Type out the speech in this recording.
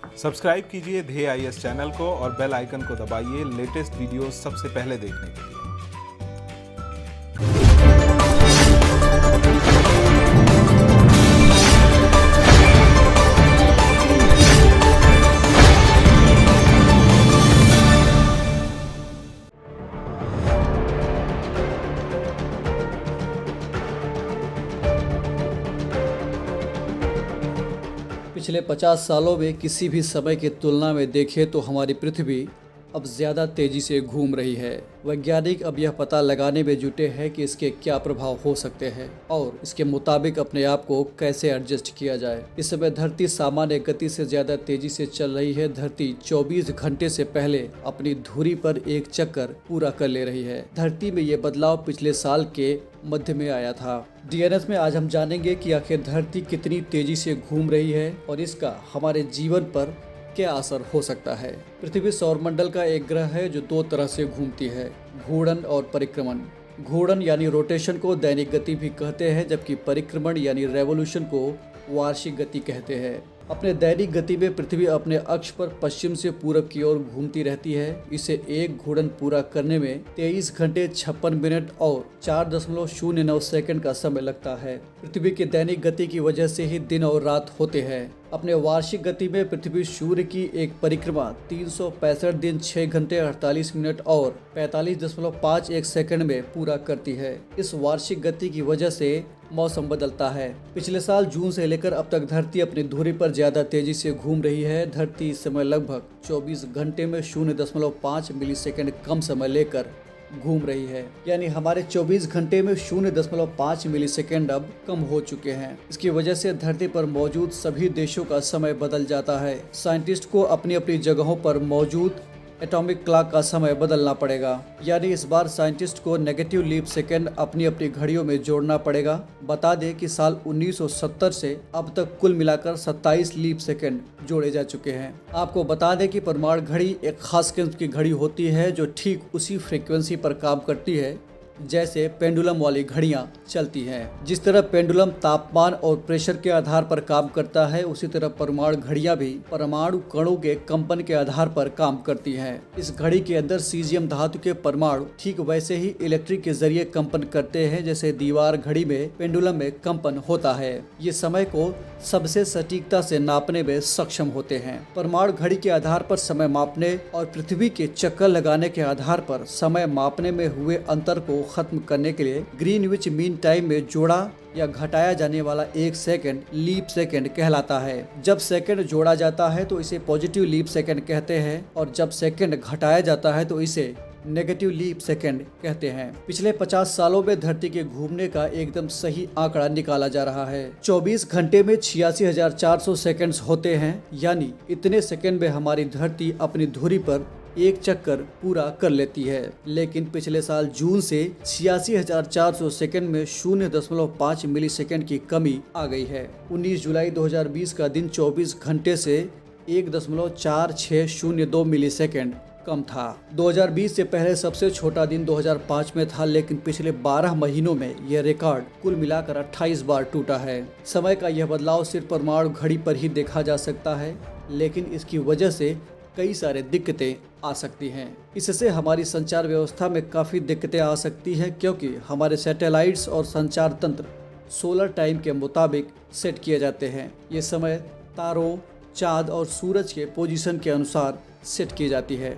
Subscribe कीजिए ध्येय IAS channel को और बेल आइकन को दबाइए लेटेस्ट वीडियो सबसे पहले देखने के लिए। पिछले 50 सालों में किसी भी समय की तुलना में देखें तो हमारी पृथ्वी अब ज़्यादा तेज़ी से घूम रही है। वैज्ञानिक अब यह पता लगाने में जुटे हैं कि इसके क्या प्रभाव हो सकते हैं और इसके मुताबिक अपने आप को कैसे एडजस्ट किया जाए। इस समय धरती सामान्य गति से ज़्यादा तेज़ी से चल रही है। धरती 24 घंटे से पहले अपनी धुरी पर एक चक्कर पूरा कर ले रही है। धरती में ये बदलाव पिछले साल के मध्य में आया था। डीएनएस में आज हम जानेंगे कि आखिर धरती कितनी तेज़ी से घूम रही है और इसका हमारे जीवन पर क्या असर हो सकता है। पृथ्वी सौरमंडल का एक ग्रह है जो दो तरह से घूमती है, घूर्णन और परिक्रमण। घूर्णन यानी रोटेशन को दैनिक गति भी कहते हैं, जबकि परिक्रमण यानी रेवोल्यूशन को वार्षिक गति कहते हैं। अपने दैनिक गति में पृथ्वी अपने अक्ष पर पश्चिम से पूरब की ओर घूमती रहती है। इसे एक घूर्णन पूरा करने में 23 घंटे 56 मिनट और 4.09 सेकंड का समय लगता है। पृथ्वी की दैनिक गति की वजह से ही दिन और रात होते हैं। अपने वार्षिक गति में पृथ्वी सूर्य की एक परिक्रमा 365 दिन 6 घंटे 48 मिनट और 45.51 सेकंड में पूरा करती है। इस वार्षिक गति की वजह से मौसम बदलता है। पिछले साल जून से लेकर अब तक धरती अपनी धुरी पर ज्यादा तेजी से घूम रही है। धरती इस समय लगभग 24 घंटे में 0.5 मिलीसेकंड कम समय लेकर घूम रही है, यानी हमारे 24 घंटे में 0.5 मिलीसेकंड अब कम हो चुके हैं। इसकी वजह से धरती पर मौजूद सभी देशों का समय बदल जाता है। साइंटिस्ट को अपनी अपनी जगहों पर मौजूद एटॉमिक क्लॉक का समय बदलना पड़ेगा, यानी इस बार साइंटिस्ट को नेगेटिव लीप सेकंड अपनी अपनी घड़ियों में जोड़ना पड़ेगा। बता दें कि साल 1970 से अब तक कुल मिलाकर 27 लीप सेकंड जोड़े जा चुके हैं। आपको बता दें कि परमाणु घड़ी एक खास किस्म की घड़ी होती है जो ठीक उसी फ्रीक्वेंसी पर काम करती है जैसे पेंडुलम वाली घड़ियां चलती हैं। जिस तरह पेंडुलम तापमान और प्रेशर के आधार पर काम करता है, उसी तरह परमाणु घड़ियां भी परमाणु कणों के कंपन के आधार पर काम करती हैं। इस घड़ी के अंदर सीजियम धातु के परमाणु ठीक वैसे ही इलेक्ट्रिक के जरिए कंपन करते हैं जैसे दीवार घड़ी में पेंडुलम में कंपन होता है। ये समय को सबसे सटीकता से नापने में सक्षम होते हैं। परमाणु घड़ी के आधार पर समय मापने और पृथ्वी के चक्कर लगाने के आधार पर समय मापने में हुए अंतर को खत्म करने के लिए ग्रीनविच मीन टाइम में जोड़ा या घटाया जाने वाला एक सेकंड लीप सेकंड कहलाता है। जब सेकंड जोड़ा जाता है तो इसे पॉजिटिव लीप सेकंड कहते हैं और जब सेकंड घटाया जाता है तो इसे नेगेटिव लीप सेकंड कहते हैं। पिछले 50 सालों में धरती के घूमने का एकदम सही आंकड़ा निकाला जा रहा है। 24 घंटे में 86,400 सेकंड्स होते हैं, यानी इतने सेकंड में हमारी धरती अपनी धुरी पर एक चक्कर पूरा कर लेती है। लेकिन पिछले साल जून से 86,400 सेकंड में 0.5 मिलीसेकंड की कमी आ गई है। 19 जुलाई 2020 का दिन 24 घंटे से 1.4602 मिलीसेकंड कम था। 2020 से पहले सबसे छोटा दिन 2005 में था, लेकिन पिछले 12 महीनों में यह रिकॉर्ड कुल मिलाकर 28 बार टूटा है। समय का यह बदलाव सिर्फ परमाणु घड़ी पर ही देखा जा सकता है, लेकिन इसकी वजह से कई सारे दिक्कतें आ सकती हैं। इससे हमारी संचार व्यवस्था में काफ़ी दिक्कतें आ सकती हैं, क्योंकि हमारे सैटेलाइट्स और संचार तंत्र सोलर टाइम के मुताबिक सेट किए जाते हैं। ये समय तारों, चाँद और सूरज के पोजीशन के अनुसार सेट की जाती है।